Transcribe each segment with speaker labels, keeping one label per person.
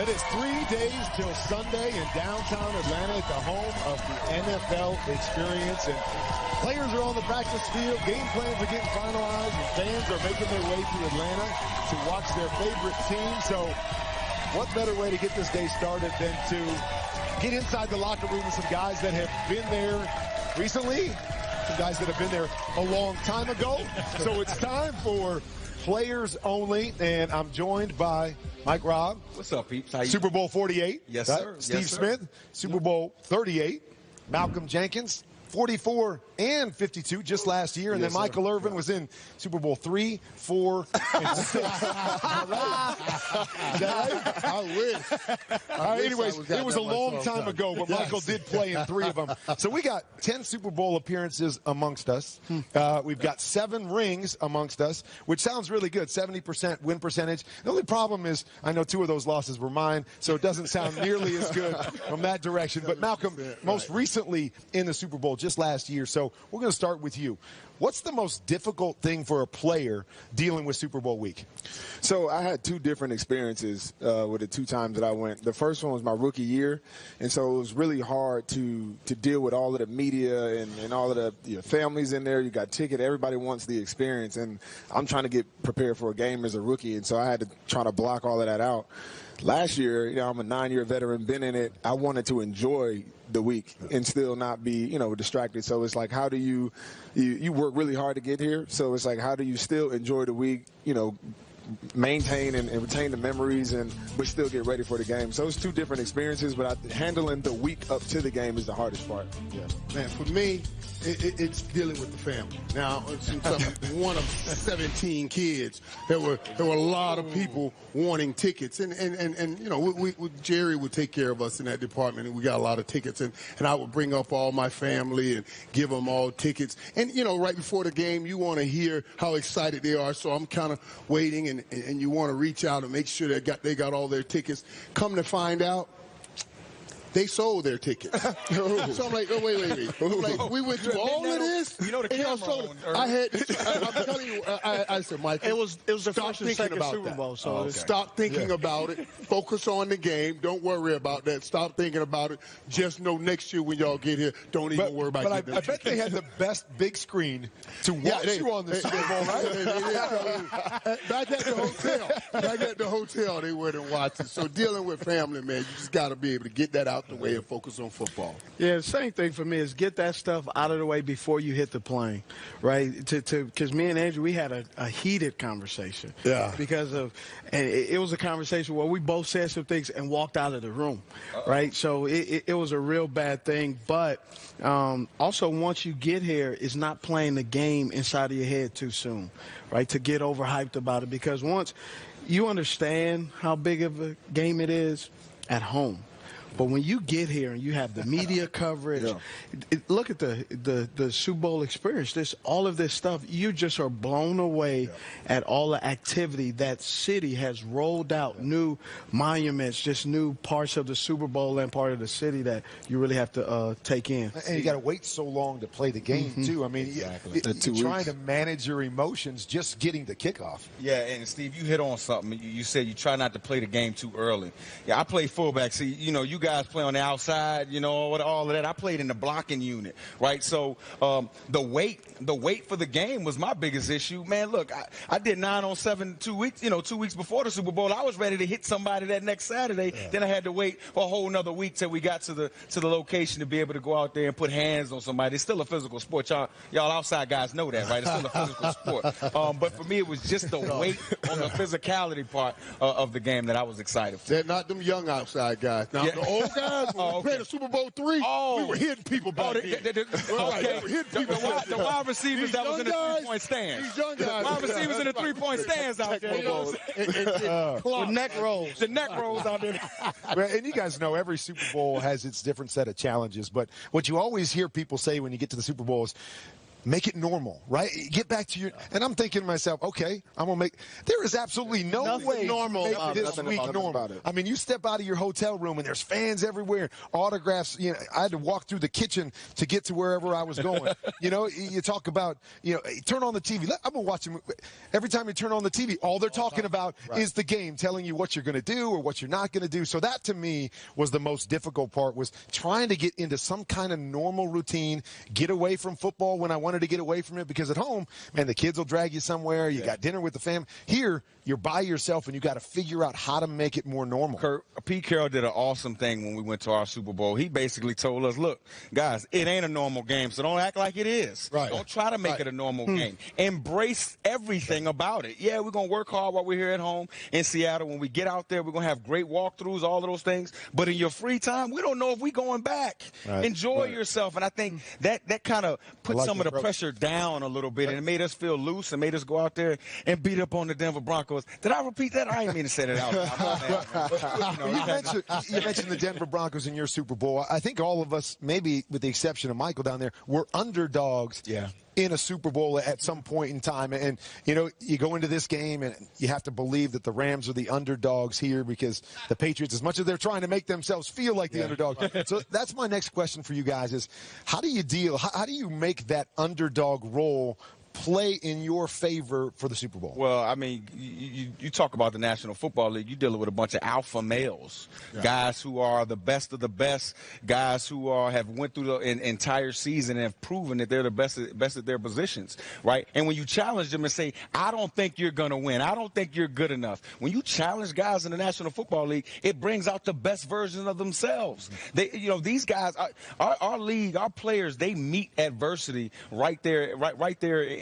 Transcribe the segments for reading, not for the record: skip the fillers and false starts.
Speaker 1: It is 3 days till Sunday in downtown Atlanta at the home of the NFL experience. And players are on the practice field. Game plans are getting finalized. And fans are making their way to Atlanta to watch their favorite team. So what better way to get this day started than to get inside the locker room with some guys that have been there recently, some guys that have been there a long time ago. So it's time for Players Only, and I'm joined by Mike Robb.
Speaker 2: What's up, peeps? How you?
Speaker 1: Super Bowl 48.
Speaker 2: Yes, sir.
Speaker 1: Steve
Speaker 2: Yes, sir.
Speaker 1: Smith, Super Bowl 38. Malcolm Jenkins, 44 and 52 just last year. And
Speaker 2: Yes,
Speaker 1: then Michael Irvin was in Super Bowl 3, 4, and 6. Is that right?
Speaker 3: I wish.
Speaker 1: All right, anyways, it was a long time ago, but
Speaker 3: Yes.
Speaker 1: Michael did play in 3 of them. So we got 10 Super Bowl appearances amongst us. We've got 7 rings amongst us, which sounds really good, 70% win percentage. The only problem is I know 2 of those losses were mine, so it doesn't sound nearly as good from that direction. But Malcolm, most recently in the Super Bowl just last year. So we're going to start with you. What's the most difficult thing for a player dealing with Super Bowl week?
Speaker 3: So I had 2 different experiences with the 2 times that I went. The first one was my rookie year, and so it was really hard to deal with all of the media and all of the families in there. You got ticket. Everybody wants the experience, and I'm trying to get prepared for a game as a rookie, and so I had to try to block all of that out. Last year, I'm a 9-year veteran, been in it. I wanted to enjoy the week and still not be, distracted. So it's like, how do you work really hard to get here? So it's like, how do you still enjoy the week, maintain and retain the memories but still get ready for the game? So it's 2 different experiences, but handling the week up to the game is the hardest part.
Speaker 4: Yeah. Man, for me, it's dealing with the family. Now, since I'm one of 17 kids, there were a lot of people wanting tickets, and Jerry would take care of us in that department, and we got a lot of tickets, and I would bring up all my family and give them all tickets, and right before the game, you want to hear how excited they are, so I'm kind of waiting, and you want to reach out and make sure they got all their tickets. Come to find out, they sold their tickets. So I'm like, oh, wait. I'm like, we went through all of this.
Speaker 2: The camera
Speaker 4: I'm telling you, I said, Michael,
Speaker 5: it was the
Speaker 4: stop
Speaker 5: first and
Speaker 4: thinking
Speaker 5: second
Speaker 4: about
Speaker 5: Super
Speaker 4: that.
Speaker 5: Bowl. So
Speaker 4: Stop thinking about it. Focus on the game. Don't worry about that. Stop thinking about it. Just know next year when y'all get here, don't even worry about it.
Speaker 1: But I bet they had the best big screen to watch you on the Super Bowl, right?
Speaker 4: Back at the hotel, they went and watched it. So dealing with family, man, you just got to be able to get that out the way and focus on football.
Speaker 5: yeah, the same thing for me is get that stuff out of the way before you hit the plane, right? Because me and Andrew, we had a heated conversation.
Speaker 4: Yeah.
Speaker 5: Because and it was a conversation where we both said some things and walked out of the room, right? So it was a real bad thing. But also, once you get here, it's not playing the game inside of your head too soon, right? To get overhyped about it, because once you understand how big of a game it is at home. But when you get here and you have the media coverage, look at the Super Bowl experience. All of this stuff, you just are blown away at all the activity that city has rolled out, new monuments, just new parts of the Super Bowl and part of the city that you really have to take in.
Speaker 1: And you got to wait so long to play the game, too. I mean, you're trying to manage your emotions just getting the kickoff.
Speaker 2: Yeah, and Steve, you hit on something. You said you try not to play the game too early. Yeah, I play fullback. See, you guys play on the outside, all of that. I played in the blocking unit, right? So the wait for the game was my biggest issue. Man, look, I did 9 on 7 2 weeks, 2 weeks before the Super Bowl. I was ready to hit somebody that next Saturday. Yeah. Then I had to wait for a whole nother week till we got to the location to be able to go out there and put hands on somebody. It's still a physical sport. Y'all outside guys know that, right? It's still a physical sport. But for me, it was just the wait on the physicality part of the game that I was excited for.
Speaker 4: They're not them young outside guys. Now, the old guys, when we played the Super Bowl 3, we were hitting people back then.
Speaker 2: Okay. The wide receivers that was in the 3-point stands.
Speaker 4: These young guys.
Speaker 2: The wide receivers in the 3-point stands out there.
Speaker 5: The neck rolls.
Speaker 2: The neck rolls out there.
Speaker 1: And you guys know every Super Bowl has its different set of challenges. But what you always hear people say when you get to the Super Bowl is,
Speaker 6: make it normal, right? Get back to your, and I'm thinking to myself, okay, I'm going to there is absolutely no way
Speaker 5: normal
Speaker 6: to make
Speaker 5: about
Speaker 6: this week normal. I mean, you step out of your hotel room and there's fans everywhere, autographs. You know, I had to walk through the kitchen to get to wherever I was going. You know, you talk about, you know, turn on the TV. I've been watching, every time you turn on the TV, all they're talking about is the game, telling you what you're going to do or what you're not going to do. So that, to me, was the most difficult part, was trying to get into some kind of normal routine, get away from football when I wanted to get away from it, because at home, man, the kids will drag you somewhere. You got dinner with the family. Here, you're by yourself, and you got to figure out how to make it more normal.
Speaker 2: Pete Carroll did an awesome thing when we went to our Super Bowl. He basically told us, look, guys, it ain't a normal game, so don't act like it is.
Speaker 1: Right.
Speaker 2: Don't try to make it a normal game. Embrace everything about it. Yeah, we're going to work hard while we're here at home in Seattle. When we get out there, we're going to have great walkthroughs, all of those things. But in your free time, we don't know if we're going back. Enjoy yourself. And I think that kind of put some of the pressure down a little bit, and it made us feel loose and made us go out there and beat up on the Denver Broncos. Did I repeat that? I didn't mean to say that out loud.
Speaker 6: You mentioned the Denver Broncos in your Super Bowl. I think all of us, maybe with the exception of Michael down there, were underdogs in a Super Bowl at some point in time. And, you know, you go into this game and you have to believe that the Rams are the underdogs here, because the Patriots, as much as they're trying to make themselves feel like the underdog. So that's my next question for you guys is, how do you deal, how do you make that underdog role play in your favor for the Super Bowl?
Speaker 2: Well, I mean, you talk about the National Football League, you're dealing with a bunch of alpha males, guys who are the best of the best, guys who have went through the entire season and have proven that they're the best at their positions, right? And when you challenge them and say, I don't think you're going to win, I don't think you're good enough, when you challenge guys in the National Football League, it brings out the best version of themselves. They, you know, these guys, our league, our players, they meet adversity right there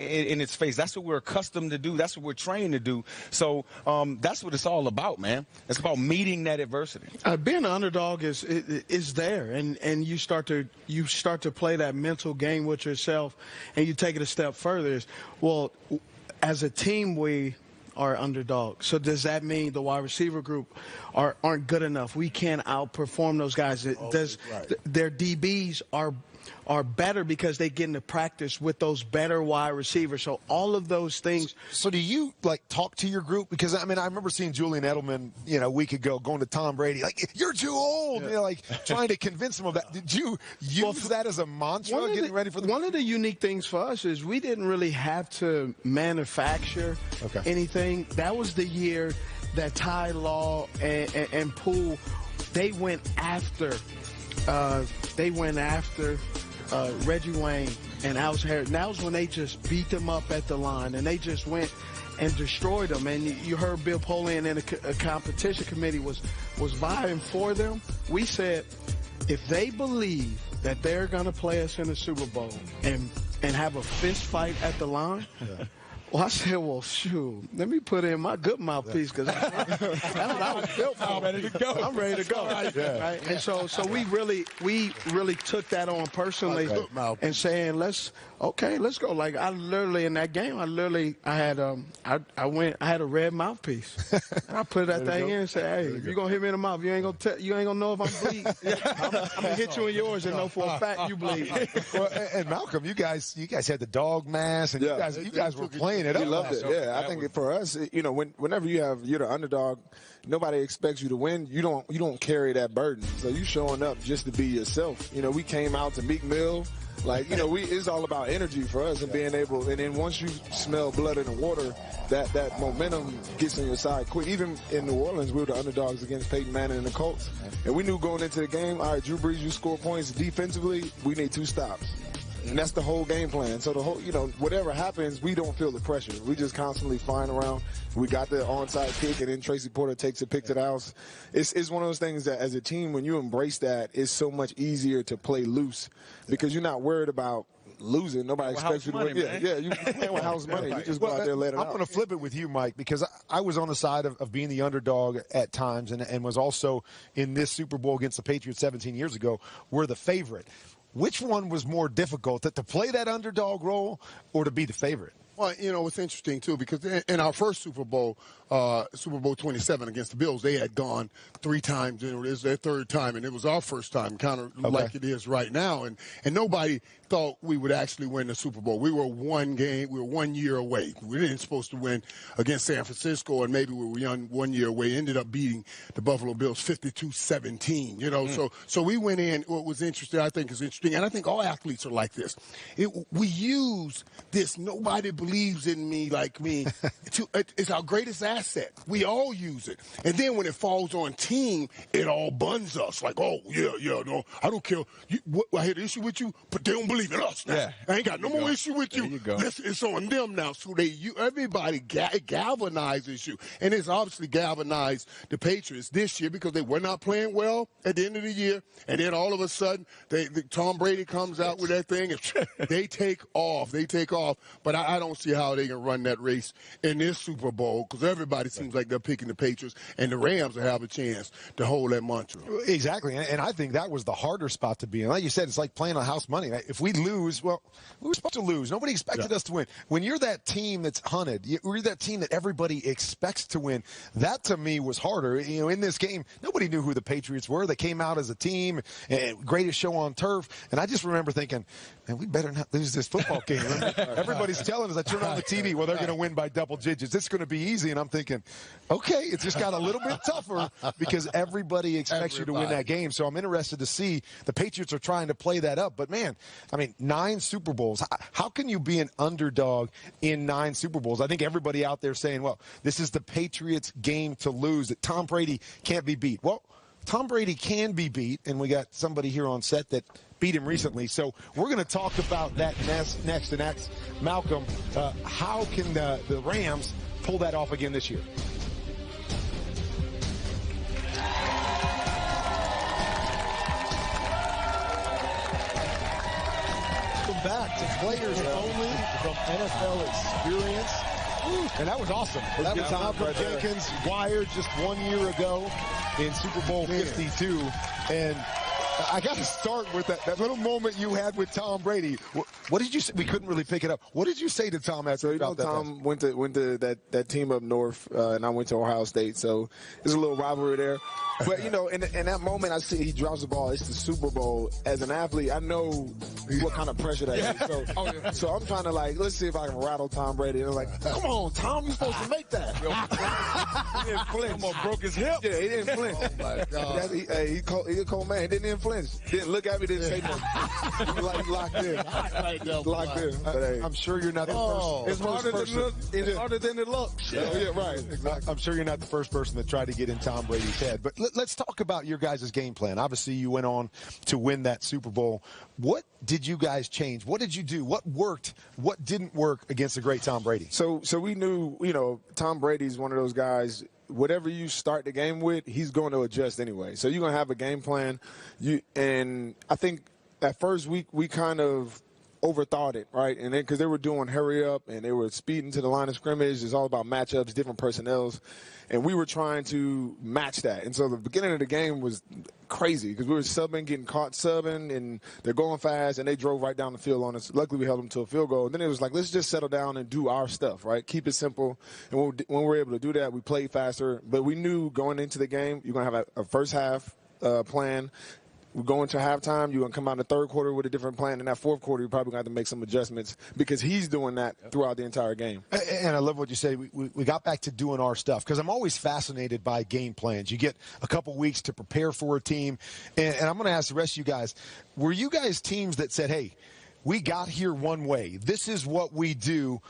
Speaker 2: in its face. That's what we're accustomed to do. That's what we're trained to do. So that's what it's all about, man. It's about meeting that adversity.
Speaker 5: Being an underdog is there, and you start to play that mental game with yourself, and you take it a step further. Well, as a team, we are underdogs. So does that mean the wide receiver group aren't good enough? We can't outperform those guys. Their DBs are better because they get into practice with those better wide receivers. So all of those things.
Speaker 6: So do you, like, talk to your group? Because, I mean, I remember seeing Julian Edelman, you know, a week ago going to Tom Brady, like, you're too old, you know, like, trying to convince him of that. Did you use that as a mantra getting ready for the
Speaker 5: One of the unique things for us is we didn't really have to manufacture anything. That was the year that Ty Law and Poole, they went after Reggie Wayne and Alex Harris. And that was when they just beat them up at the line, and they just went and destroyed them. And you heard Bill Polian and a competition committee was vying for them. We said, if they believe that they're going to play us in the Super Bowl and have a fist fight at the line, well, I said, well, shoot, let me put in my good mouthpiece, because that's what I was built for. I'm ready to go. I'm ready to go. Right? And so we really took that on personally and saying, let's go. Like, I literally, in that game, I had a red mouthpiece. And I put that thing in and said, hey, if you're going to hit me in the mouth, you ain't gonna know if I'm bleeding. I'm going to hit you in yours and know for a fact you bleed.
Speaker 6: Well, and Malcolm, you guys had the dog mask, and you guys were playing it up.
Speaker 3: We loved it. Yeah, I think for us, you know, whenever you're the underdog, nobody expects you to win. You don't carry that burden. So you showing up just to be yourself. You know, we came out to Meek Mill. Like, you know, it's all about energy for us and being able, and then once you smell blood in the water, that momentum gets on your side quick. Even in New Orleans, we were the underdogs against Peyton Manning and the Colts. And we knew going into the game, all right, Drew Brees, you score points defensively, we need 2 stops. And that's the whole game plan. So the whole, you know, whatever happens, we don't feel the pressure. We just constantly flying around. We got the onside kick, and then Tracy Porter takes a pick to the house. It's one of those things that as a team, when you embrace that, it's so much easier to play loose because you're not worried about losing. Nobody expects you to win. Yeah, you playing with house money. You just go out there and let it out.
Speaker 6: I'm going to flip it with you, Mike, because I was on the side of being the underdog at times and was also in this Super Bowl against the Patriots 17 years ago. We're the favorite. Which one was more difficult, to play that underdog role or to be the favorite?
Speaker 4: Well, you know, it's interesting, too, because in our first Super Bowl 27 against the Bills, they had gone 3 times. It was their 3rd time, and it was our first time, kind of like it is right now. And nobody thought we would actually win the Super Bowl. We were 1 year away. We didn't supposed to win against San Francisco, and maybe we were 1 year away. Ended up beating the Buffalo Bills 52-17, you know. So we went in. What was interesting, I think, is interesting, and I think all athletes are like this. We use this nobody believes in me like me. It's our greatest asset. We all use it. And then when it falls on team, it all buns us. Like, oh, yeah, no, I don't care. I had an issue with you, but they don't believe in us now. I ain't got no more issue with you. It's on them now. So everybody galvanizes you. And it's obviously galvanized the Patriots this year because they were not playing well at the end of the year. And then all of a sudden, Tom Brady comes out with that thing, and they take off. But I don't see how they can run that race in this Super Bowl because everybody seems like they're picking the Patriots, and the Rams will have a chance to hold that mantra.
Speaker 6: Exactly, and I think that was the harder spot to be in. Like you said, it's like playing on house money. If we lose, well, we were supposed to lose. Nobody expected us to win. When you're that team that's hunted, you're that team that everybody expects to win, that to me was harder. You know, in this game, nobody knew who the Patriots were. They came out as a team, greatest show on turf, and I just remember thinking, man, we better not lose this football game. Everybody's telling us, I turn on the TV, well, they're going to win by double digits. It's going to be easy. And I'm thinking, okay, it's just got a little bit tougher because everybody expects you to win that game. So I'm interested to see the Patriots are trying to play that up. But, man, I mean, 9 Super Bowls. How can you be an underdog in 9 Super Bowls? I think everybody out there saying, well, this is the Patriots' game to lose, that Tom Brady can't be beat. Well, Tom Brady can be beat, and we got somebody here on set that beat him recently. So we're going to talk about that next. And that's Malcolm. How can the Rams pull that off again this year?
Speaker 1: Welcome back to Players Only from NFL Experience. And that was awesome. That was Malcolm Jenkins, wired just 1 year ago in Super Bowl 52. And I got to start with that little moment you had with Tom Brady. What did you say? We couldn't really pick it up. What did you say to Tom after about that?
Speaker 3: Tom went to that team up north, and I went to Ohio State. So there's a little rivalry there. But, you know, in that moment, I see he drops the ball. It's the Super Bowl. As an athlete, I know what kind of pressure that is. So I'm trying to, let's see if I can rattle Tom Brady. And I'm like, come on, Tom, you're supposed to make that. He didn't flinch. Broke his hip. Yeah, he didn't flinch. Oh, my God. He's a cold man. He didn't even flinch. Didn't look at me, didn't say nothing. He locked in. Locked in. But, hey, I'm sure you're not the first.
Speaker 5: It's harder than it looks.
Speaker 3: Yeah, right. Exactly.
Speaker 6: I'm sure you're not the first person that tried to get in Tom Brady's head. But let's talk about your guys' game plan. Obviously, you went on to win that Super Bowl. What did you guys change? What did you do? What worked? What didn't work against the great Tom Brady?
Speaker 3: So we knew, you know, Tom Brady's one of those guys, whatever you start the game with, he's going to adjust anyway. So you're going to have a game plan. And I think that first week we kind of overthought it, right? And then because they were doing hurry up and they were speeding to the line of scrimmage, it's all about matchups, different personnels, and we were trying to match that. And so the beginning of the game was crazy because we were subbing, getting caught subbing, and they're going fast, and they drove right down the field on us. Luckily, we held them to a field goal. And then it was like, let's just settle down and do our stuff, right? Keep it simple. And when we were able to do that, we played faster. But we knew going into the game, you're going to have a first half plan. We're going to halftime. You're going to come out in the third quarter with a different plan. In that fourth quarter, you're probably going to have to make some adjustments because he's doing that throughout the entire game.
Speaker 6: And I love what you say. We got back to doing our stuff because I'm always fascinated by game plans. You get a couple weeks to prepare for a team. And I'm going to ask the rest of you guys, were you guys teams that said, hey, we got here one way. This is what we do.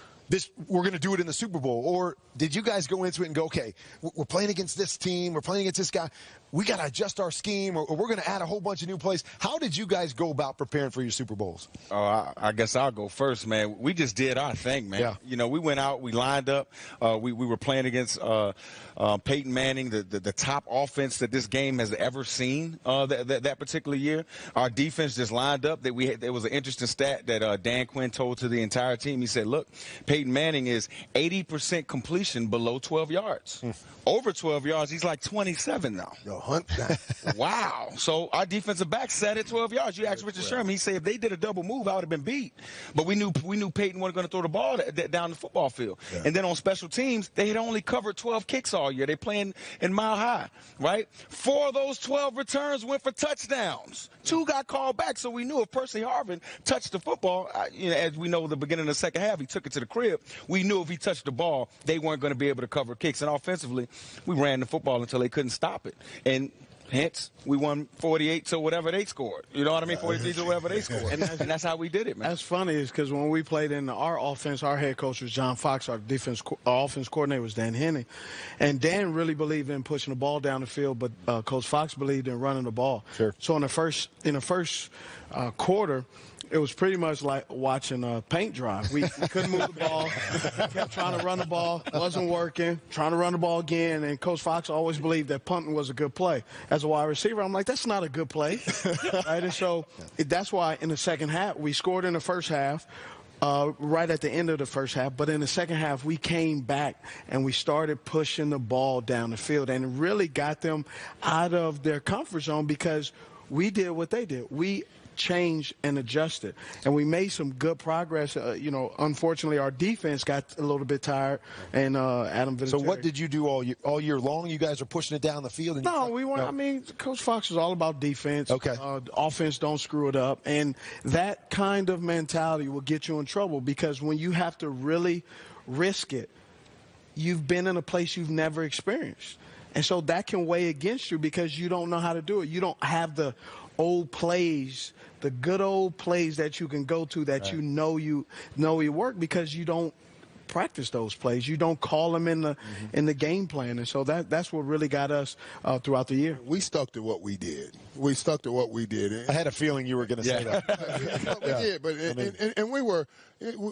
Speaker 6: We're going to do it in the Super Bowl? Or did you guys go into it and go, okay, we're playing against this team, we're playing against this guy, we got to adjust our scheme, or we're going to add a whole bunch of new plays? How did you guys go about preparing for your Super Bowls?
Speaker 2: Oh, I guess I'll go first, man. We just did our thing, man.
Speaker 6: Yeah.
Speaker 2: You know, we went out, we lined up. We were playing against Peyton Manning, the top offense that this game has ever seen that particular year. Our defense just lined up. There was an interesting stat that Dan Quinn told to the entire team. He said, look, Peyton Manning is 80% completion below 12 yards. Over 12 yards, he's like 27 now.
Speaker 4: hunt down.
Speaker 2: Wow. So our defensive back sat at 12 yards. You asked Richard Sherman. He said if they did a double move, I would have been beat. But we knew Peyton wasn't going to throw the ball down the football field. Yeah. And then on special teams, they had only covered 12 kicks all year. They're playing in Mile High, right? 4 of those 12 returns went for touchdowns. 2 got called back. So we knew if Percy Harvin touched the football, as we know, the beginning of the second half, he took it to the crib. We knew if he touched the ball, they weren't going to be able to cover kicks. And offensively, we ran the football until they couldn't stop it. And hence, we won 48 to whatever they scored. You know what I mean? 43 to whatever they scored. And that's how we did it, man.
Speaker 5: That's funny is because when we played in our offense, our head coach was John Fox. Our offense coordinator was Dan Henning. And Dan really believed in pushing the ball down the field, but Coach Fox believed in running the ball.
Speaker 6: Sure.
Speaker 5: So in the first quarter, it was pretty much like watching a paint dry. We couldn't move the ball. Kept trying to run the ball. Wasn't working. Trying to run the ball again. And Coach Fox always believed that punting was a good play. As a wide receiver, I'm like, that's not a good play. Right? And so that's why in the second half, we scored in the first half. Right at the end of the first half. But in the second half, we came back and we started pushing the ball down the field and really got them out of their comfort zone because we did what they did. We changed and adjusted, and we made some good progress. Unfortunately, our defense got a little bit tired, and Adam Vinatieri.
Speaker 6: So what did you do all year long? You guys are pushing it down the field? And
Speaker 5: no, we weren't. No. I mean, Coach Fox was all about defense.
Speaker 6: Okay.
Speaker 5: Offense, don't screw it up. And that kind of mentality will get you in trouble because when you have to really risk it, you've been in a place you've never experienced. And so that can weigh against you because you don't know how to do it. You don't have the old plays, the good old plays that you can go to that you work because you don't practice those plays. You don't call them in the game plan. And so that's what really got us throughout the year.
Speaker 4: We stuck to what we did. We stuck to what we did.
Speaker 6: I had a feeling you were going to say that.
Speaker 4: We did, but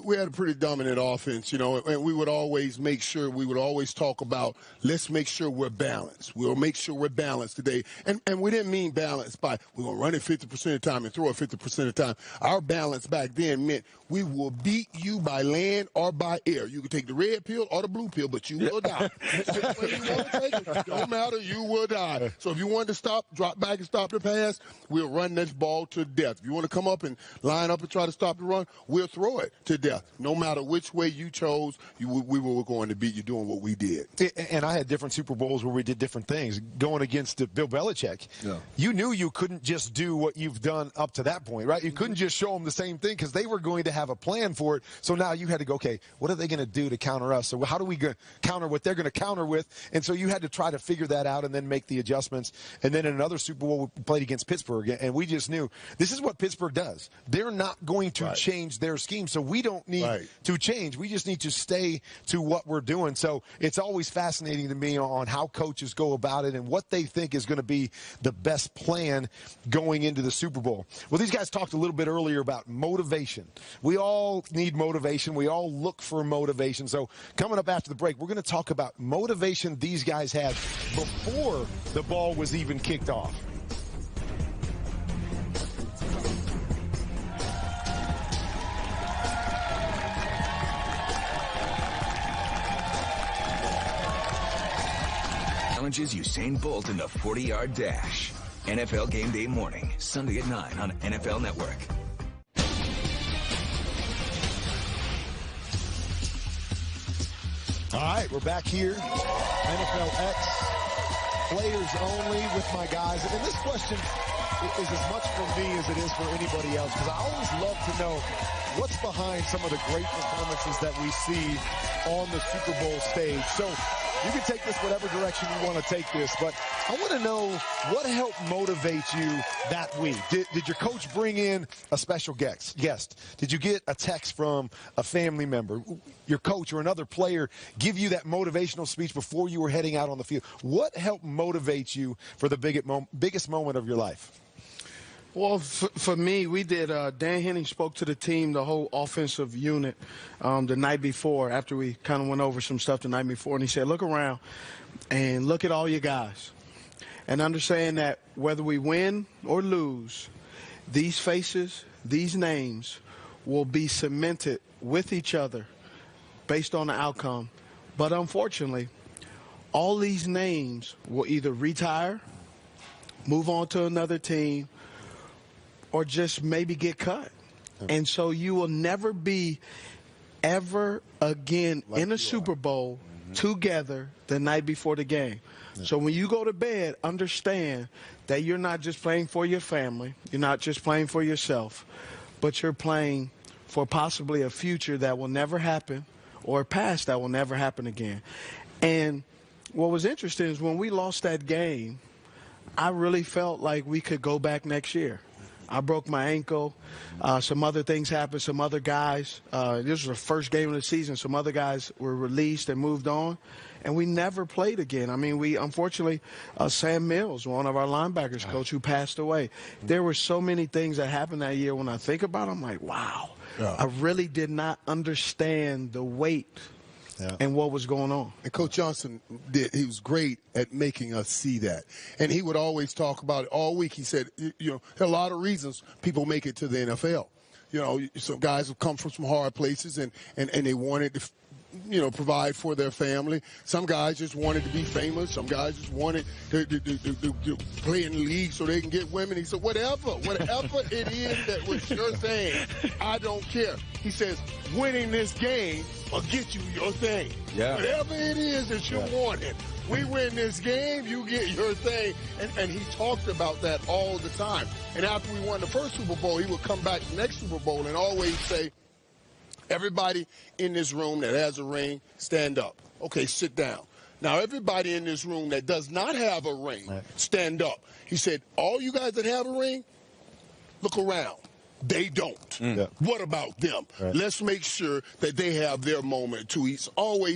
Speaker 4: we had a pretty dominant offense, and we would always make sure, we would always talk about, let's make sure we're balanced. We'll make sure we're balanced today. And we didn't mean balance by we're going to run it 50% of the time and throw it 50% of the time. Our balance back then meant we will beat you by land or by air. You can take the red pill or the blue pill, but you will die. Which way you want to take it, don't matter, you will die. So if you wanted to drop back and stop the pass, we'll run this ball to death. If you want to come up and line up and try to stop the run, we'll throw it to death. No matter which way you chose, we were going to beat you doing what we did.
Speaker 6: And I had different Super Bowls where we did different things. Going against Bill Belichick, you knew you couldn't just do what you've done up to that point, right? You couldn't just show them the same thing because they were going to have a plan for it. So now you had to go, okay, what are they going to do to counter us? So how do we counter what they're going to counter with? And so you had to try to figure that out and then make the adjustments. And then in another Super Bowl, we played against Pittsburgh, and we just knew this is what Pittsburgh does. They're not going to change their scheme, so we don't need to change. We just need to stay to what we're doing. So it's always fascinating to me on how coaches go about it and what they think is going to be the best plan going into the Super Bowl. Well, these guys talked a little bit earlier about motivation. We all need motivation. We all look for motivation. So coming up after the break, we're going to talk about motivation these guys had before the ball was even kicked off.
Speaker 7: Challenges Usain Bolt in the 40-yard dash. NFL Game Day morning, Sunday at 9 on NFL Network.
Speaker 6: All right, we're back here. NFL X, players only with my guys. And this question is as much for me as it is for anybody else because I always love to know what's behind some of the great performances that we see on the Super Bowl stage. So you can take this whatever direction you want to take this, but I want to know what helped motivate you that week. Did your coach bring in a special guest? Did you get a text from a family member, your coach or another player give you that motivational speech before you were heading out on the field? What helped motivate you for the biggest moment of your life?
Speaker 5: Well, for me, we did. Dan Henning spoke to the team, the whole offensive unit, the night before, after we kind of went over some stuff the night before. And he said, look around and look at all your guys. And understand that whether we win or lose, these faces, these names will be cemented with each other based on the outcome. But unfortunately, all these names will either retire move on to another team, or just maybe get cut. And so you will never be ever again in a Super Bowl together the night before the game. So when you go to bed, understand that you're not just playing for your family, you're not just playing for yourself, but you're playing for possibly a future that will never happen or a past that will never happen again. And what was interesting is when we lost that game, I really felt like we could go back next year. I broke my ankle. Some other things happened. Some other guys, this was the first game of the season, some other guys were released and moved on. And we never played again. I mean, we unfortunately, Sam Mills, one of our linebackers coach, who passed away. There were so many things that happened that year. When I think about it, I'm like, wow. I really did not understand the weight and what was going on.
Speaker 4: And Coach Johnson he was great at making us see that. And he would always talk about it all week. He said, you know, there are a lot of reasons people make it to the NFL. You know, some guys have come from some hard places and they wanted to, you know, provide for their family. Some guys just wanted to be famous. Some guys just wanted to play in the league so they can get women. He said, whatever it is that was your thing, I don't care. He says, winning this game will get you your thing.
Speaker 2: Yeah.
Speaker 4: Whatever it is that you wanted. We win this game, you get your thing. And he talked about that all the time. And after we won the first Super Bowl, he would come back the next Super Bowl and always say, everybody in this room that has a ring, stand up. Okay, sit down. Now, everybody in this room that does not have a ring, stand up. He said, all you guys that have a ring, look around. They don't. What about them? Let's make sure that they have their moment, too. He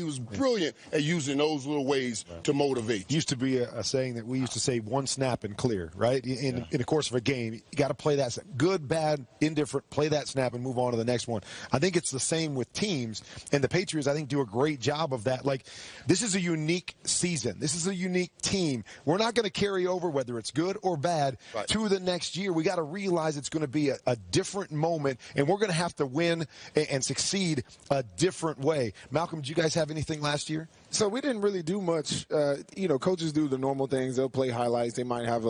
Speaker 4: was brilliant at using those little ways to motivate.
Speaker 6: Used to be a saying that we used to say, one snap and clear, right? In the course of a game, you got to play that snap. Good, bad, indifferent, play that snap and move on to the next one. I think it's the same with teams, and the Patriots, I think, do a great job of that. Like, this is a unique season. This is a unique team. We're not going to carry over, whether it's good or bad, to the next year. We got to realize it's going to be a different moment, and we're going to have to win and succeed a different way. Malcolm, did you guys have anything last year?
Speaker 3: So we didn't really do much. You know, coaches do the normal things. They'll play highlights. They might have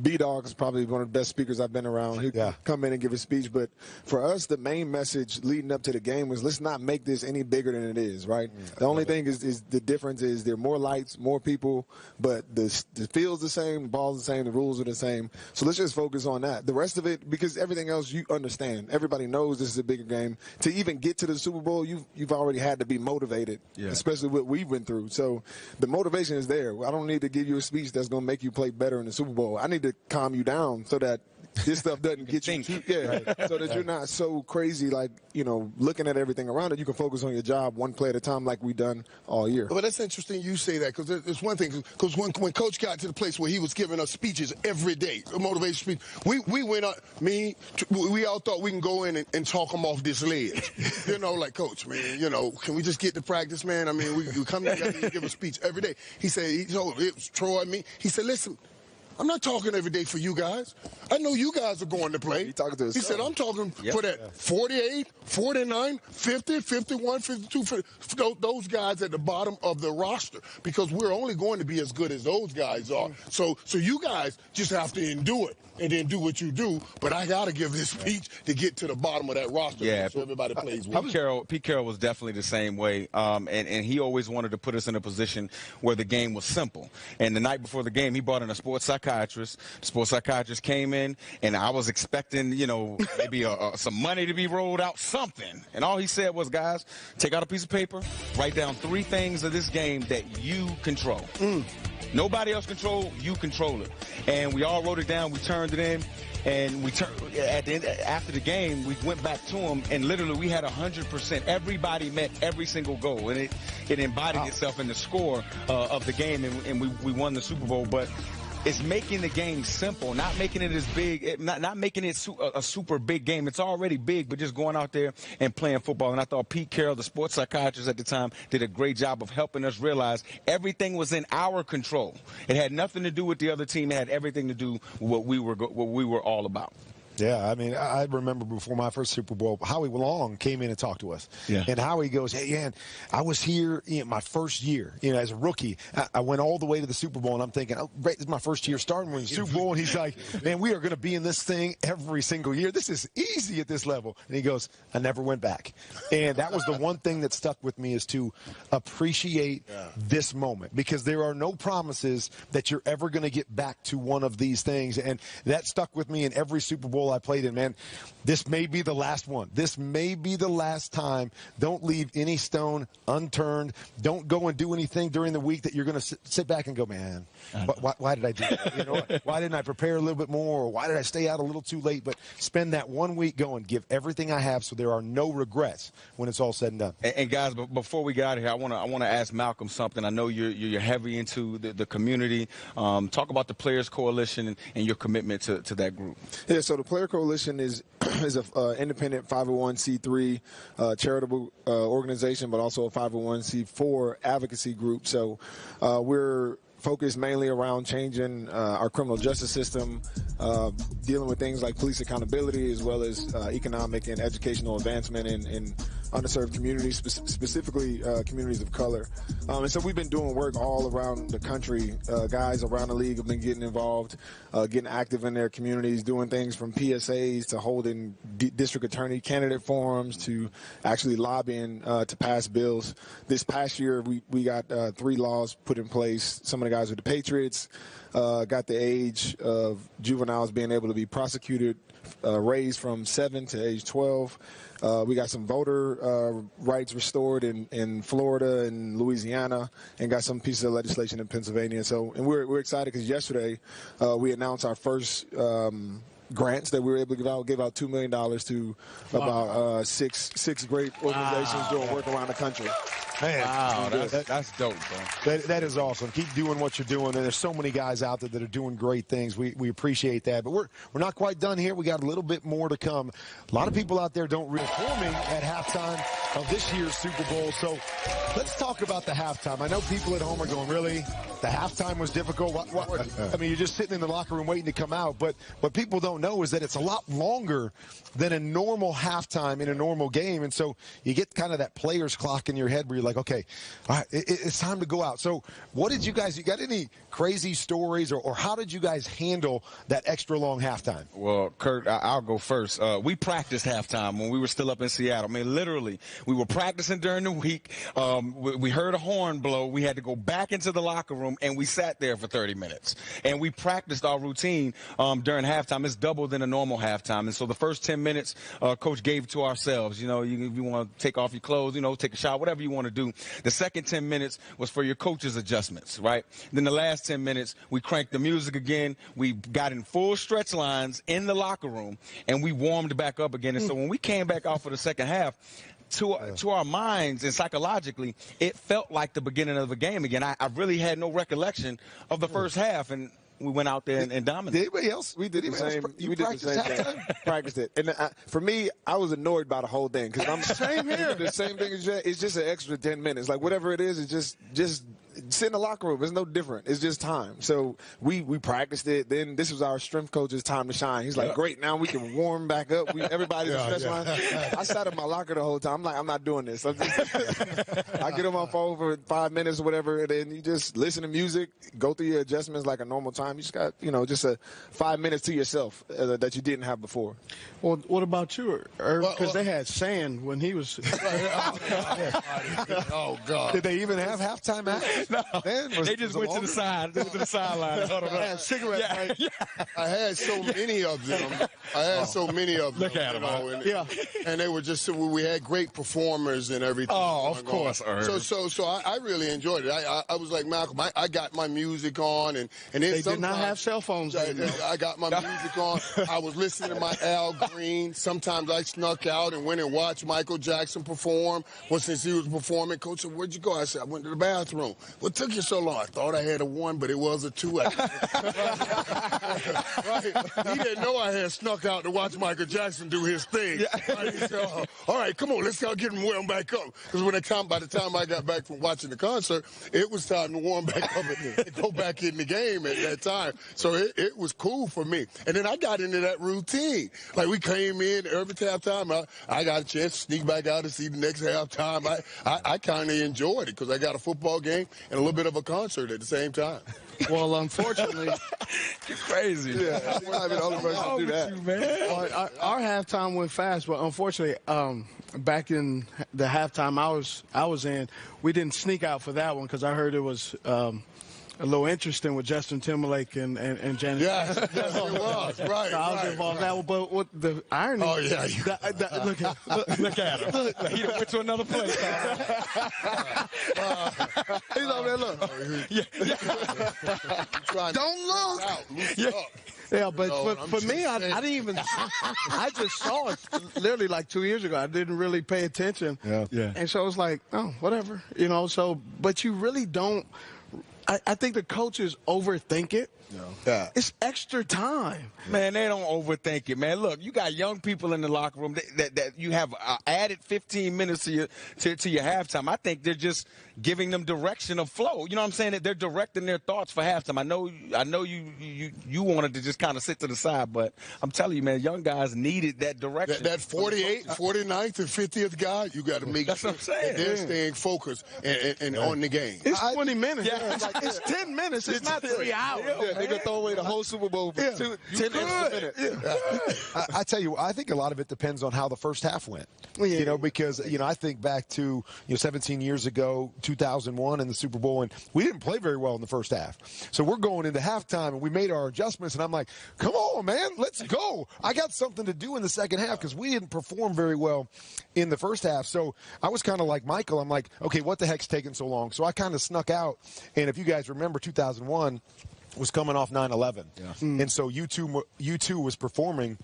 Speaker 3: B-Dog is probably one of the best speakers I've been around. He'd come in and give a speech. But for us, the main message leading up to the game was, let's not make this any bigger than it is, right? The only thing is the difference is there are more lights, more people, but the field's the same, the ball's the same, the rules are the same. So let's just focus on that. The rest of it, because everything else you understand. Everybody knows this is a bigger game. To even get to the Super Bowl, you've already had to be motivated, especially what we went through. So the motivation is there. I don't need to give you a speech that's going to make you play better in the Super Bowl. I need to calm you down so that this stuff doesn't get you too, so that you're not so crazy, like, you know, looking at everything around it. You can focus on your job one play at a time like we've done all year.
Speaker 4: But that's interesting you say that, because there's one thing, because when Coach got to the place where he was giving us speeches every day, a motivation speech, we went up, we all thought we can go in and talk him off this ledge. You know, like, Coach, man, you know, can we just get to practice, man? I mean, we come together and give a speech every day. He said, it was Troy and me. He said, listen, I'm not talking every day for you guys. I know you guys are going to play.
Speaker 3: He talking to his
Speaker 4: He said, I'm talking for that 48, 49, 50, 51, 52, 50, those guys at the bottom of the roster, because we're only going to be as good as those guys are. So you guys just have to endure it and then do what you do. But I got to give this speech to get to the bottom of that roster so everybody plays well.
Speaker 2: Pete Carroll was definitely the same way, and he always wanted to put us in a position where the game was simple. And the night before the game, he brought in a sports psychiatrist. The sports psychiatrist came in, and I was expecting, you know, maybe some money to be rolled out, something. And all he said was, guys, take out a piece of paper, write down 3 things of this game that you control. Nobody else control, you control it. And we all wrote it down, we turned it in, and we turned at the end, after the game, we went back to him, and literally we had 100%. Everybody met every single goal, and it embodied itself in the score of the game, and we won the Super Bowl. But it's making the game simple, not making it as big, not making it a super big game. It's already big, but just going out there and playing football. And I thought Pete Carroll, the sports psychiatrist at the time, did a great job of helping us realize everything was in our control. It had nothing to do with the other team. It had everything to do with what we were all about.
Speaker 6: Yeah, I mean, I remember before my first Super Bowl, Howie Long came in and talked to us.
Speaker 2: Yeah.
Speaker 6: And Howie goes, hey, man, I was here my first year, as a rookie. I went all the way to the Super Bowl, and I'm thinking, oh, great, this is my first year starting with the Super Bowl. And he's like, man, we are going to be in this thing every single year. This is easy at this level. And he goes, I never went back. And that was the one thing that stuck with me, is to appreciate this moment, because there are no promises that you're ever going to get back to one of these things. And that stuck with me in every Super Bowl I played in. Man, this may be the last one. This may be the last time. Don't leave any stone unturned. Don't go and do anything during the week that you're going to sit back and go, man, why did I do that? Why didn't I prepare a little bit more? Or why did I stay out a little too late? But spend that 1 week going, give everything I have, so there are no regrets when it's all said and done.
Speaker 2: And guys, before we get out of here, I want to ask Malcolm something. I know you're heavy into the community. Talk about the Players Coalition and your commitment to that group.
Speaker 3: Yeah, so the Player Coalition is an independent 501c3 charitable organization, but also a 501c4 advocacy group. So we're focused mainly around changing our criminal justice system, dealing with things like police accountability, as well as economic and educational advancement in underserved communities, specifically communities of color. And so we've been doing work all around the country. Guys around the league have been getting involved, getting active in their communities, doing things from PSAs to holding district attorney candidate forums to actually lobbying to pass bills. This past year, we got 3 laws put in place. Some of the guys with the Patriots got the age of juveniles being able to be prosecuted raised from 7 to age 12. We got some voter rights restored in Florida and Louisiana, and got some pieces of legislation in Pennsylvania. And we're excited because yesterday we announced our first grants that we were able to give out $2 million to about six great organizations doing work around the country.
Speaker 6: Man,
Speaker 2: wow, that's dope, bro.
Speaker 6: That is awesome. Keep doing what you're doing. And there's so many guys out there that are doing great things. We appreciate that. But we're not quite done here. We got a little bit more to come. A lot of people out there don't really performing at halftime of this year's Super Bowl. So let's talk about the halftime. I know people at home are going, really? The halftime was difficult? I mean, you're just sitting in the locker room waiting to come out. But what people don't know is that it's a lot longer than a normal halftime in a normal game. And so you get kind of that player's clock in your head where you're like, okay, all right, it's time to go out. So what did you got any crazy stories, or how did you guys handle that extra long halftime?
Speaker 2: Well, Kurt, I'll go first. We practiced halftime when we were still up in Seattle. I mean, literally, we were practicing during the week. We heard a horn blow. We had to go back into the locker room, and we sat there for 30 minutes. And we practiced our routine during halftime. It's double than a normal halftime. And so the first 10 minutes, Coach gave to ourselves. You know, if you want to take off your clothes, take a shower, whatever you want to do. The second 10 minutes was for your coach's adjustments, right? Then the last 10 minutes, we cranked the music again. We got in full stretch lines in the locker room, and we warmed back up again. And so when we came back out for the second half, to our minds and psychologically, it felt like the beginning of the game again. I really had no recollection of the first half, and we went out there and dominated.
Speaker 3: Did anybody else? We did the same. We did the same thing. Practiced it. And for me, I was annoyed by the whole thing because I'm same here. The same thing as you. It's just an extra 10 minutes. Like whatever it is, it's just sit in the locker room. It's no different. It's just time. So we practiced it. Then this was our strength coach's time to shine. He's like, great, now we can warm back up. Everybody's in stretch line. I sat in my locker the whole time. I'm like, I'm not doing this. I get on my phone for 5 minutes or whatever, and then you just listen to music, go through your adjustments like a normal time. You just got, just a 5 minutes to yourself that you didn't have before.
Speaker 5: Well, what about you, Irv? Because they had sand when he was.
Speaker 4: Oh, God.
Speaker 6: Did they even have halftime act?
Speaker 2: No, they just went to the side. They went to the sideline.
Speaker 4: I had cigarettes. I had so many of them.
Speaker 2: Look at them.
Speaker 4: And they were just. We had great performers and everything.
Speaker 2: Oh, of course.
Speaker 4: So I really enjoyed it. I was like Malcolm. I got my music on, and then
Speaker 5: they did not have cell phones.
Speaker 4: I got my music on. I was listening to my Al Green. Sometimes I snuck out and went and watched Michael Jackson perform. Well, since he was performing, Coach said, "Where'd you go?" I said, "I went to the bathroom." what took you so long? I thought I had a 1, but it was a 2. Right? He didn't know I had snuck out to watch Michael Jackson do his thing. Right? He said, all right, come on, let's go get him warm back up. Because by the time I got back from watching the concert, it was time to warm back up and go back in the game at that time. So it was cool for me. And then I got into that routine. Like, we came in every halftime. I got a chance to sneak back out and see the next halftime. I kind of enjoyed it because I got a football game and a little bit of a concert at the same time.
Speaker 5: Well, unfortunately,
Speaker 2: You're crazy.
Speaker 3: Yeah, I'm not the only person to do that.
Speaker 2: You, man.
Speaker 5: our halftime went fast, but unfortunately, back in the halftime I was in, we didn't sneak out for that one because I heard it was a little interesting with Justin Timberlake and Janet.
Speaker 4: Yes, it was. Right,
Speaker 5: so I was involved in that one, but what the irony?
Speaker 4: Oh, yeah.
Speaker 2: Look at him. He went to another place.
Speaker 3: He's over there, look.
Speaker 4: Don't look.
Speaker 5: Yeah, but for me, I didn't even. I just saw it literally like 2 years ago. I didn't really pay attention.
Speaker 2: Yeah.
Speaker 5: And so it's like, oh, whatever, So, but you really don't. I think the coaches overthink it.
Speaker 3: Yeah.
Speaker 5: It's extra time.
Speaker 2: Man, they don't overthink it, man. Look, you got young people in the locker room that you have added 15 minutes to your halftime. I think they're just giving them direction of flow. You know what I'm saying? That they're directing their thoughts for halftime. I know you wanted to just kind of sit to the side, but I'm telling you, man, young guys needed that direction.
Speaker 4: That 48th, 49th, and 50th guy, you got to make
Speaker 2: That's
Speaker 4: sure
Speaker 2: what I'm saying.
Speaker 4: that they're staying focused and on the game.
Speaker 5: It's 20 minutes.
Speaker 2: Yeah.
Speaker 5: It's 10 minutes. It's not 3 hours.
Speaker 3: Yeah, they're going to throw away the whole Super Bowl for 10 minutes a minute. Yeah. I tell you, I think a lot of it depends on how the first half went.
Speaker 5: Yeah.
Speaker 3: Because, I think back to 17 years ago, 2001 in the Super Bowl, and we didn't play very well in the first half. So we're going into halftime, and we made our adjustments, and I'm like, come on, man, let's go. I got something to do in the second half because we didn't perform very well in the first half. So I was kind of like Michael. I'm like, okay, what the heck's taking so long? So I kind of snuck out, and if you guys remember 2001, was coming off 9/11, and so U2 was performing,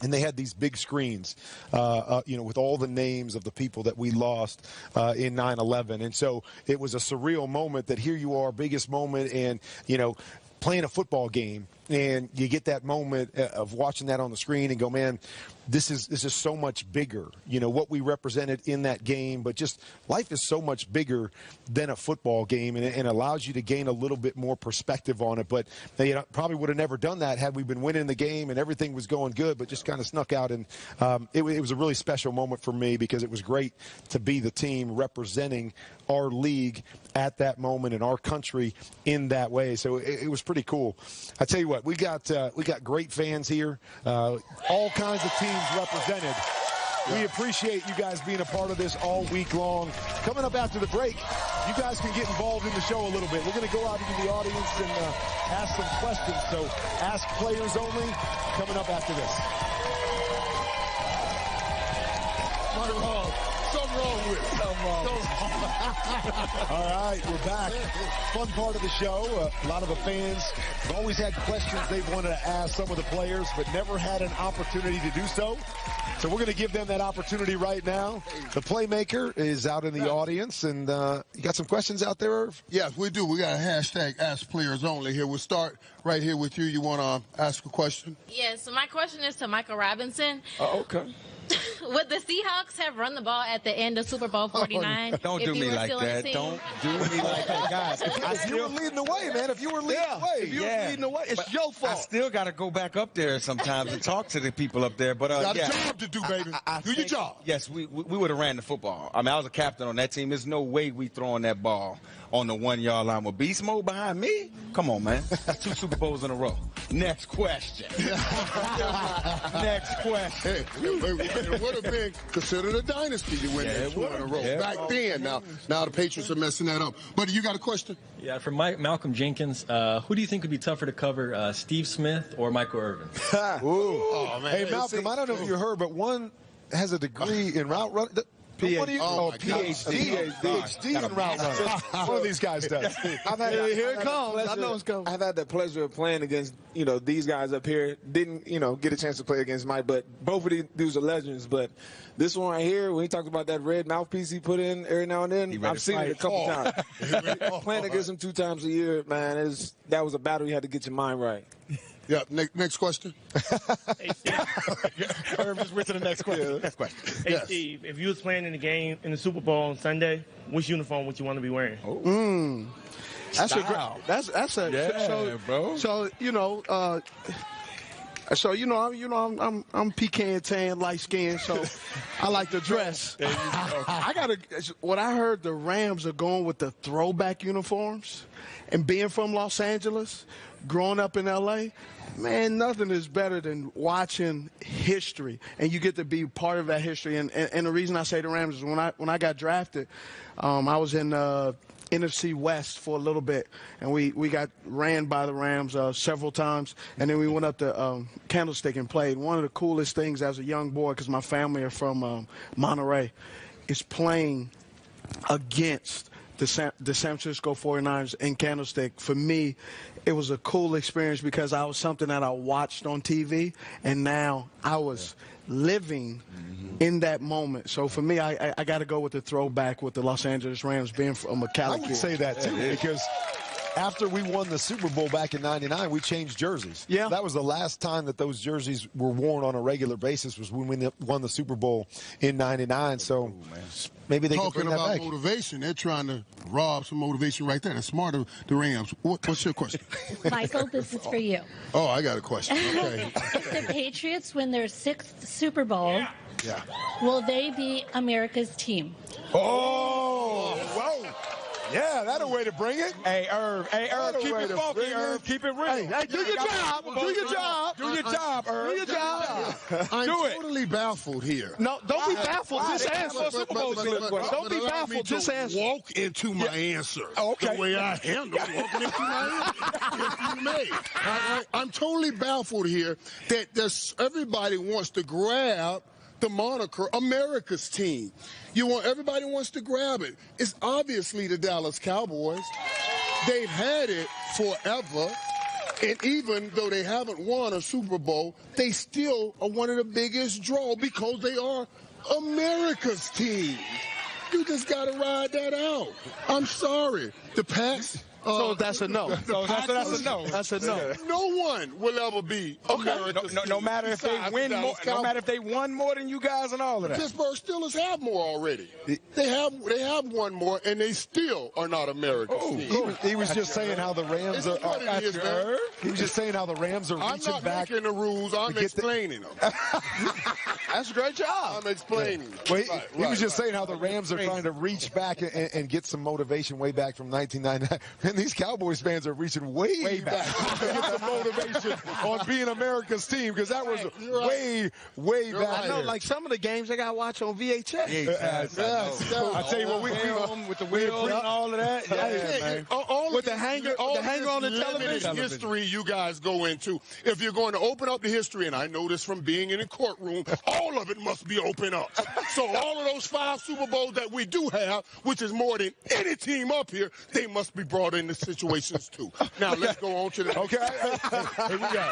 Speaker 3: and they had these big screens, with all the names of the people that we lost in 9/11, and so it was a surreal moment that here you are, biggest moment, and playing a football game, and you get that moment of watching that on the screen and go, man, this is so much bigger, what we represented in that game, but just life is so much bigger than a football game, and it allows you to gain a little bit more perspective on it. But they probably would have never done that had we been winning the game and everything was going good, but just kind of snuck out. And it was a really special moment for me because it was great to be the team representing our league at that moment in our country in that way. So it was pretty cool. I tell you what, we got great fans here, all kinds of teams represented. We appreciate you guys being a part of this all week long. Coming up after the break, you guys can get involved in the show a little bit. We're going to go out into the audience and ask some questions. So ask players only. Coming up after this.
Speaker 4: Something wrong with it.
Speaker 1: All right, we're back. Fun part of the show. A lot of the fans have always had questions they've wanted to ask some of the players, but never had an opportunity to do so. So we're going to give them that opportunity right now. The playmaker is out in the audience, and you got some questions out there, Irv?
Speaker 4: Yes, we do. We got a hashtag Ask Players Only here. We'll start right here with you. You want to ask a question?
Speaker 8: Yes, so my question is to Michael Robinson.
Speaker 2: Oh, okay.
Speaker 8: Would the Seahawks have run the ball at the end of Super Bowl 49?
Speaker 2: Don't do me like that. Don't do me like that, guys.
Speaker 3: If you were leading the way, man. If you were leading the way.
Speaker 5: If you were leading the way, it's your fault.
Speaker 2: I still got to go back up there sometimes and talk to the people up there. But
Speaker 4: got a job to do, baby. Do your job.
Speaker 2: Yes, we would have ran the football. I mean, I was a captain on that team. There's no way we throwing that ball on the 1 yard line with beast mode behind me. Come on, man. 2 Super Bowls in a row. Next question. Next question.
Speaker 4: It would have been considered a dynasty to win that 2 in a row. Back then. Now the Patriots are messing that up. But you got a question?
Speaker 9: Yeah, for Malcolm Jenkins, who do you think would be tougher to cover, Steve Smith or Michael Irvin?
Speaker 3: Oh, man. Hey, Malcolm, I don't know if you heard, but one has a degree in route running. What do you?
Speaker 4: Oh, my
Speaker 3: PhD. PhD in route running. One of these guys does.
Speaker 5: Here it comes. I know it's coming.
Speaker 3: I've had the pleasure of playing against, these guys up here. Didn't, get a chance to play against Mike, but both of these dudes are legends. But this one right here, when he talked about that red mouthpiece he put in every now and then, I've seen it a couple times. Playing against him 2 times a year, man, that was a battle you had to get your mind right.
Speaker 4: Yeah, next question.
Speaker 10: Hey, Steve.
Speaker 2: Just went to the next question. Next question.
Speaker 10: Hey,
Speaker 4: Yes.
Speaker 10: Steve, if you was playing in the game in the Super Bowl on Sunday, which uniform would you want to be wearing?
Speaker 5: That's a
Speaker 2: Style.
Speaker 5: great. That's a.
Speaker 2: Yeah, bro.
Speaker 5: So I'm pecan tan, light skin, so I like to dress. What I heard, the Rams are going with the throwback uniforms, and being from Los Angeles, growing up in LA, man, nothing is better than watching history, and you get to be part of that history. And the reason I say the Rams is when I got drafted, I was in NFC West for a little bit, and we got ran by the Rams several times, and then we went up to Candlestick and played. One of the coolest things as a young boy, because my family are from Monterey, is playing against the San Francisco 49ers in Candlestick. For me, it was a cool experience because I was something that I watched on TV, and now I was living in that moment. So for me, I got to go with the throwback with the Los Angeles Rams being from a Cali
Speaker 6: I would
Speaker 5: kid.
Speaker 6: say that, too, because after we won the Super Bowl back in '99, we changed jerseys.
Speaker 5: Yeah.
Speaker 6: That was the last time that those jerseys were worn on a regular basis was when we won the Super Bowl in '99. So maybe they can
Speaker 4: Talking
Speaker 6: bring that
Speaker 4: about
Speaker 6: back.
Speaker 4: motivation, they're trying to rob some motivation right there. That's smart of the Rams. What's your question?
Speaker 11: Michael, this is for you.
Speaker 4: Oh, I got a question. Okay.
Speaker 11: If the Patriots win their 6th Super Bowl,
Speaker 4: Yeah.
Speaker 11: will they be America's team?
Speaker 6: Oh, whoa. Yeah, that's a way to bring it.
Speaker 2: Hey, Irv. Keep it funky, Irv. Keep it real.
Speaker 5: Hey, do your job. Do your job.
Speaker 2: Do your job, Irv.
Speaker 5: Do your job.
Speaker 4: I'm
Speaker 2: Do it.
Speaker 4: totally baffled here.
Speaker 5: No, don't be baffled. Just answer. Don't be
Speaker 4: allow me
Speaker 5: baffled.
Speaker 4: to
Speaker 5: Just answer.
Speaker 4: walk into my answer.
Speaker 2: Okay.
Speaker 4: The way I handle walking into my answer. If you may. I'm totally baffled here that everybody wants to grab the moniker America's team. Everybody wants to grab it. It's obviously the Dallas Cowboys. They've had it forever. And even though they haven't won a Super Bowl, they still are one of the biggest draws because they are America's team. You just got to ride that out. I'm sorry. The Pats.
Speaker 5: So that's a no.
Speaker 2: So that's a no.
Speaker 5: That's a no.
Speaker 4: No one will ever be America's team.
Speaker 2: No matter if they
Speaker 4: besides
Speaker 2: win
Speaker 4: the
Speaker 2: more,
Speaker 4: Dallas
Speaker 2: no
Speaker 4: Cowboys.
Speaker 2: matter if they won more than you guys and all of that.
Speaker 4: Pittsburgh Steelers have more already. They have one more, and they still are not America's team.
Speaker 6: He was just saying how the Rams
Speaker 4: It's
Speaker 6: are.
Speaker 4: what it is, man.
Speaker 6: He was just saying how the Rams are
Speaker 4: I'm
Speaker 6: reaching
Speaker 4: not
Speaker 6: back.
Speaker 4: making the rules. I'm
Speaker 6: get the-
Speaker 4: explaining them.
Speaker 5: That's a great job.
Speaker 4: I'm explaining.
Speaker 6: Well, he was just
Speaker 4: right.
Speaker 6: saying how the Rams are trying to reach back and get some motivation way back from 1999. And these Cowboys fans are reaching way back to get some motivation on being America's team because that was way back.
Speaker 5: I know,
Speaker 6: there.
Speaker 5: like some of the games I got to watch on VHS.
Speaker 6: I tell you what, we
Speaker 2: with the wheels and all of that. Yeah, man.
Speaker 5: With the hanger on the television.
Speaker 4: History you guys go into. If you're going to open up the history, and I know this from being in a courtroom, all of it must be open up. So all of those 5 Super Bowls that we do have, which is more than any team up here, they must be brought into situations too. Now let's go on to the
Speaker 6: Okay. Here we go.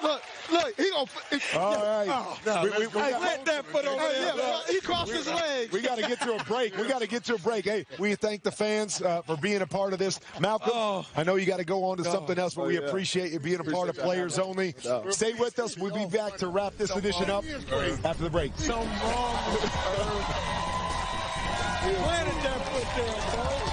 Speaker 5: Look, he gonna.
Speaker 6: All right.
Speaker 2: Let that foot over there.
Speaker 5: He crossed his legs.
Speaker 6: We got to get to a break. Hey, we thank the fans for being a part of this. Malcolm, I know you got to go on to something else, but we appreciate you being a part of Players Only. Stay with us. We'll be back to wrap this edition up after the break.
Speaker 2: Something wrong with it. Planted that foot there, bro.